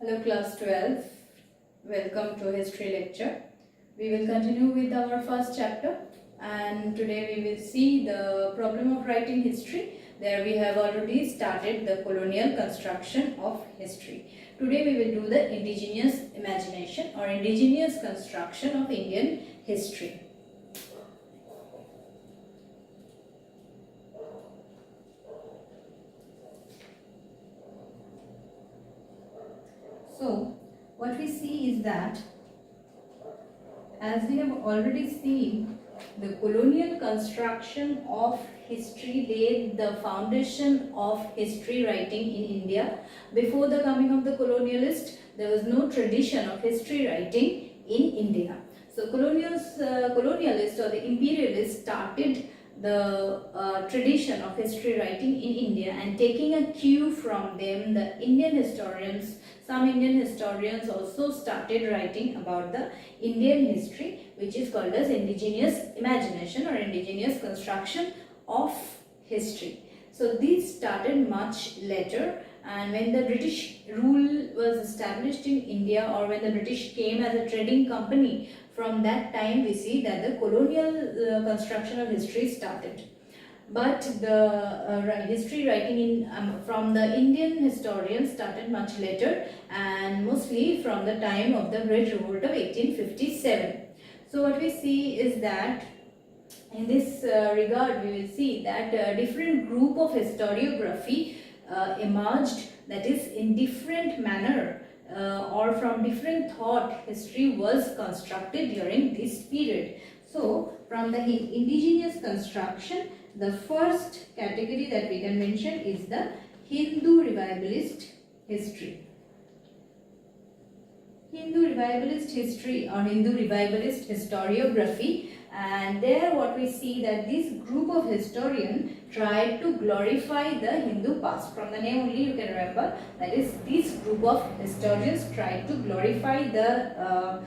Hello class 12, welcome to history lecture. We will continue with our first chapter and today we will see the problem of writing history. There we have already started the colonial construction of history. Today we will do the indigenous imagination or indigenous construction of Indian history. So, what we see is that, as we have already seen, the colonial construction of history laid the foundation of history writing in India. Before the coming of the colonialist, there was no tradition of history writing in India. So, colonialists or the imperialists started the tradition of history writing in India, and taking a cue from them, the Indian historians, some Indian historians also started writing about the Indian history, which is called as indigenous imagination or indigenous construction of history. So these started much later, and when the British rule was established in India, or when the British came as a trading company, from that time we see that the colonial construction of history started. But the history writing from the Indian historians started much later, and mostly from the time of the Great Revolt of 1857. So what we see is that in this regard we will see that a different group of historiography emerged, that is in different manner or from different thought history was constructed during this period. So from the indigenous construction, the first category that we can mention is the Hindu revivalist history. Hindu revivalist history or Hindu revivalist historiography, and there what we see that this group of historians tried to glorify the Hindu past. From the name only you can remember, that is, this group of historians tried to glorify the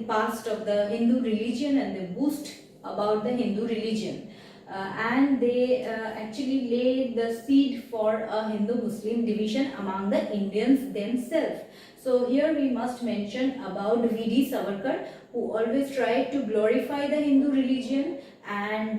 past of the Hindu religion, and they boast about the Hindu religion. And they actually laid the seed for a Hindu-Muslim division among the Indians themselves. So here we must mention about V.D. Savarkar, who always tried to glorify the Hindu religion and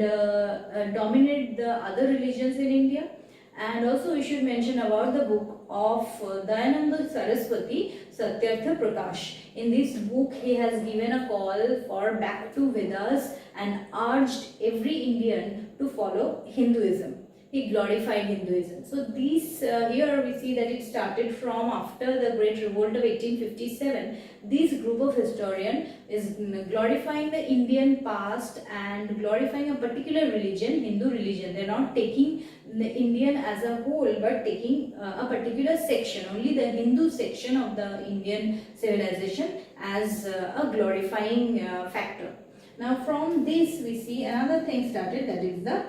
dominate the other religions in India. And also we should mention about the book of Dayananda Saraswati, Satyartha Prakash. In this book he has given a call for back to Vedas and urged every Indian to follow Hinduism. He glorified Hinduism. So these here we see that it started from after the Great Revolt of 1857. This group of historians is glorifying the Indian past and glorifying a particular religion, Hindu religion. They are not taking the Indian as a whole, but taking a particular section, only the Hindu section of the Indian civilization as a glorifying factor. Now from this we see another thing started, that is the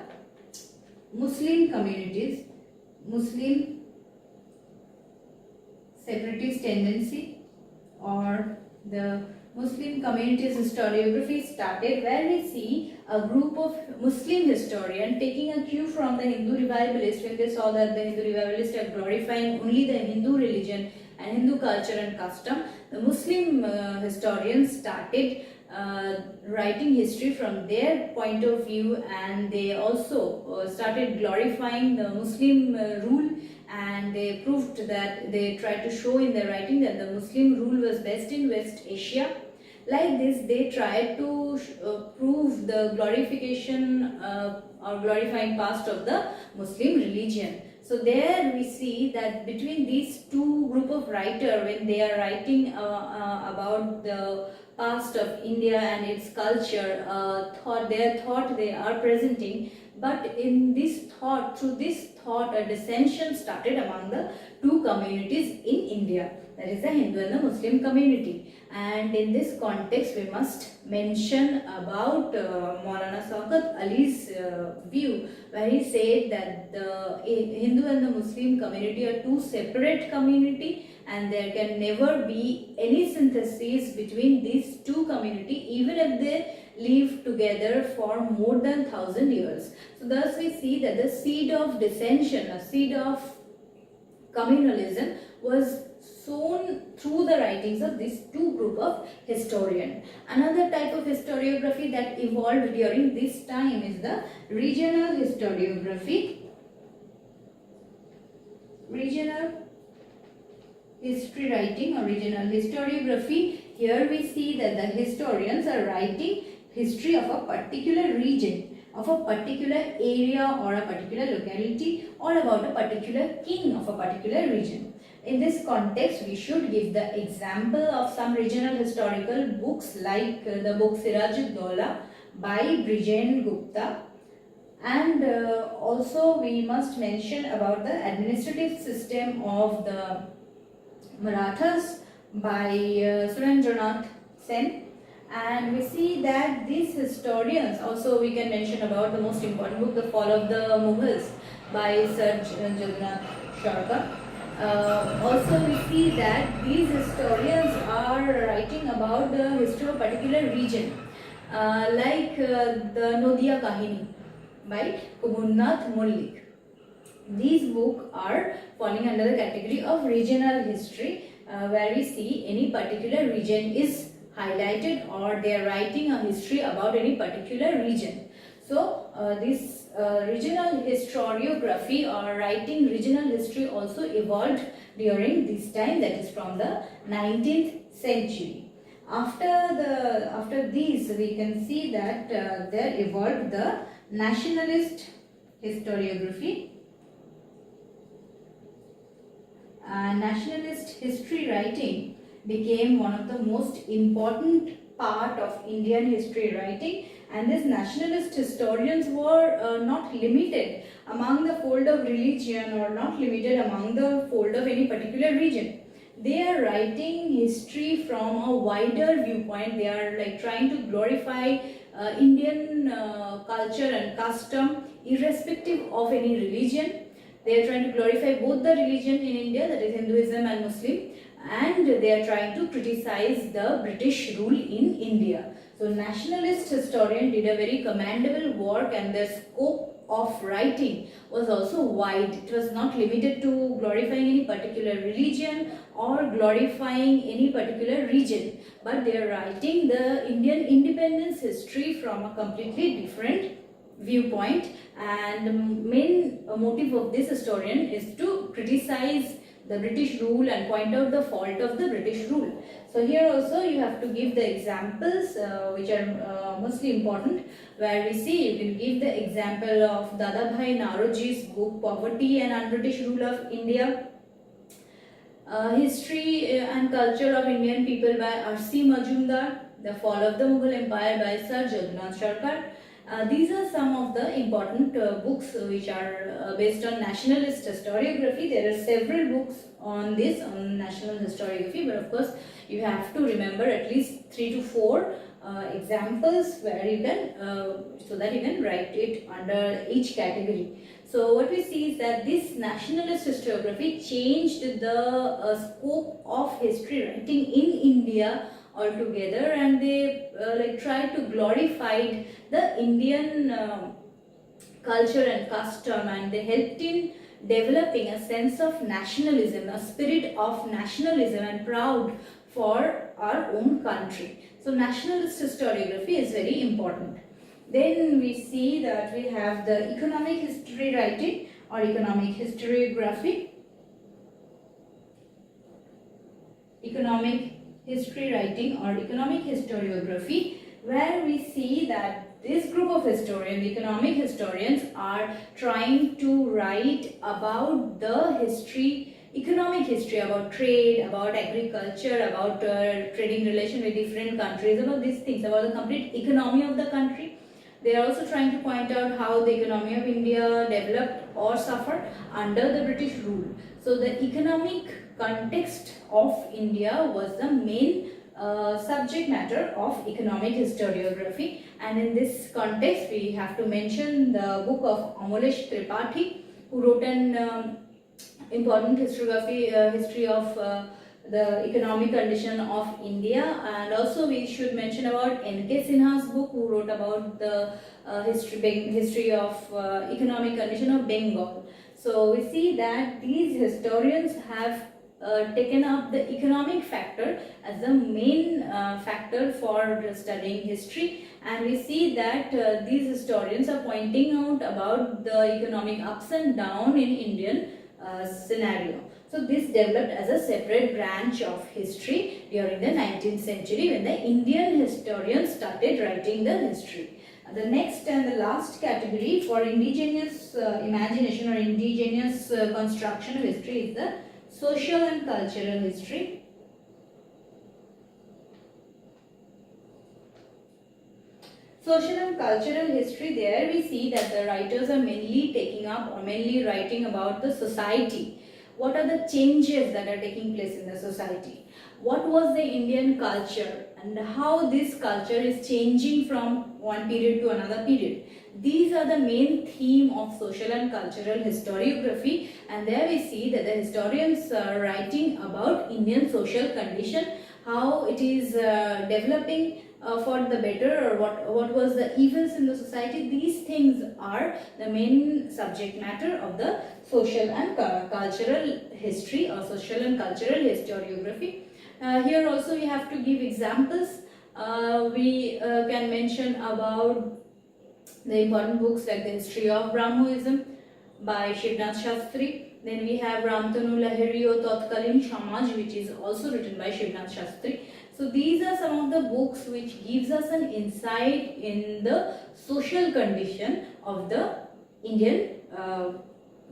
Muslim communities, Muslim separatist tendency, or the Muslim communities historiography started, where we see a group of Muslim historians taking a cue from the Hindu revivalists when they saw that the Hindu revivalists are glorifying only the Hindu religion and Hindu culture and custom. The Muslim historians started writing history from their point of view, and they also started glorifying the Muslim rule, and they proved that they tried to show in their writing that the Muslim rule was best in West Asia. Like this, they tried to prove the glorification or glorifying past of the Muslim religion. So there we see that between these two group of writers, when they are writing about the past of India and its culture, their thought they are presenting, but in this thought, through this thought, a dissension started among the two communities in India, that is the Hindu and the Muslim community. And in this context we must mention about Maulana Shaukat Ali's view, where he said that the Hindu and the Muslim community are two separate community, and there can never be any synthesis between these two communities, even if they live together for more than 1000 years. So thus we see that the seed of dissension, a seed of communalism was shown through the writings of these two group of historians. Another type of historiography that evolved during this time is the regional historiography. Regional history writing or regional historiography. Here we see that the historians are writing history of a particular region, of a particular area or a particular locality, or about a particular king of a particular region. In this context, we should give the example of some regional historical books like the book Siraj-ud-Dawla by Brijen Gupta, and also we must mention about the administrative system of the Marathas by Surendranath Sen. And we see that these historians, also we can mention about the most important book, The Fall of the Mughals by Sir Jagannath Sharkar. Also we see that these historians are writing about the history of a particular region, like the Nodia Kahini by Kumunnath Mullik. These books are falling under the category of regional history, where we see any particular region is highlighted or they are writing a history about any particular region. So this regional historiography or writing regional history also evolved during this time, that is from the 19th century. After these we can see that there evolved the nationalist historiography. Nationalist history writing became one of the most important part of Indian history writing, and these nationalist historians were not limited among the fold of religion or not limited among the fold of any particular region. They are writing history from a wider viewpoint. They are like trying to glorify Indian culture and custom irrespective of any religion. They are trying to glorify both the religion in India, that is Hinduism and Muslim, and they are trying to criticize the British rule in India. So nationalist historian did a very commendable work, and their scope of writing was also wide. It was not limited to glorifying any particular religion or glorifying any particular region, but they are writing the Indian independence history from a completely different viewpoint, and the main motive of this historian is to criticize the British rule and point out the fault of the British rule. So here also you have to give the examples which are mostly important, where we see you can give the example of Dadabhai Naoroji's book Poverty and Un-British Rule of India, History and Culture of Indian People by R.C. Majumdar, The Fall of the Mughal Empire by Sir Jagannath Sharkar. These are some of the important books which are based on nationalist historiography. There are several books on this, on national historiography, but of course you have to remember at least 3 to 4 examples where you can, so that you can write it under each category. So what we see is that this nationalist historiography changed the scope of history writing in India altogether, and they like tried to glorify the Indian culture and custom, and they helped in developing a sense of nationalism, a spirit of nationalism and proud for our own country. So nationalist historiography is very important. Then we see that we have the economic history writing or economic historiography. Economic history writing or economic historiography, where we see that this group of historians, the economic historians, are trying to write about the history, economic history, about trade, about agriculture, about trading relation with different countries, about these things, about the complete economy of the country. They are also trying to point out how the economy of India developed or suffered under the British rule. So the economic context of India was the main subject matter of economic historiography, and in this context we have to mention the book of Amalesh Tripathi, who wrote an important history of the economic condition of India, and also we should mention about N.K. Sinha's book, who wrote about the history of economic condition of Bengal. So we see that these historians have taken up the economic factor as the main factor for studying history, and we see that these historians are pointing out about the economic ups and downs in Indian scenario. So this developed as a separate branch of history during the 19th century when the Indian historians started writing the history. The next and the last category for indigenous imagination or indigenous construction of history is the social and cultural history. Social and cultural history, there we see that the writers are mainly taking up or mainly writing about the society. What are the changes that are taking place in the society? What was the Indian culture and how this culture is changing from one period to another period? These are the main theme of social and cultural historiography, and there we see that the historians are writing about Indian social condition, how it is developing for the better, or what was the evils in the society. These things are the main subject matter of the social and cultural history or social and cultural historiography. Here also we have to give examples. We can mention about the important books like the History of Brahmoism by Shivnath Shastri. Then we have Ramtanu Lahiri o Tatkalin Samaj, which is also written by Shivnath Shastri. So these are some of the books which gives us an insight in the social condition of the Indian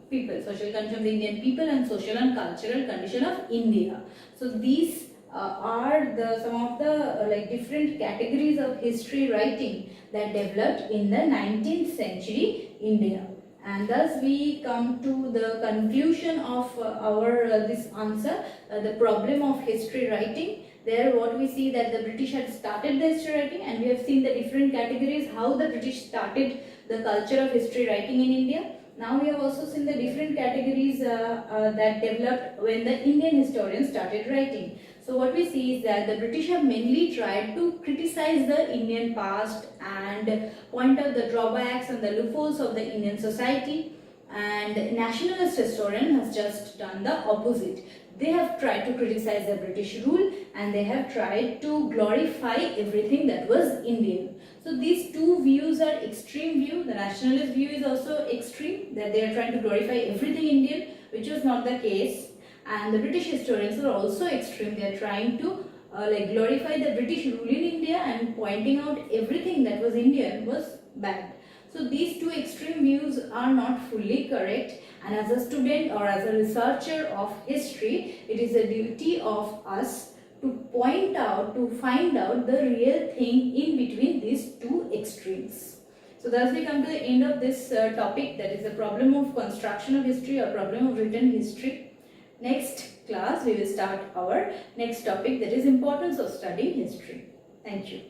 people, social condition of the Indian people and social and cultural condition of India. So these are some of the different categories of history writing that developed in the 19th century India. And thus we come to the conclusion of our this answer, the problem of history writing. There what we see that the British had started the history writing, and we have seen the different categories how the British started the culture of history writing in India. Now we have also seen the different categories that developed when the Indian historians started writing. So what we see is that the British have mainly tried to criticize the Indian past and point out the drawbacks and the loopholes of the Indian society, and nationalist historian has just done the opposite. They have tried to criticize the British rule and they have tried to glorify everything that was Indian. So these two views are extreme view. The nationalist view is also extreme, that they are trying to glorify everything Indian, which was not the case. And the British historians are also extreme. They are trying to glorify the British rule in India and pointing out everything that was Indian was bad. So these two extreme views are not fully correct, and as a student or as a researcher of history, it is a duty of us to point out, to find out the real thing in between these two extremes. So thus we come to the end of this topic, that is the problem of construction of history or problem of written history. Next class we will start our next topic, that is importance of studying history. Thank you.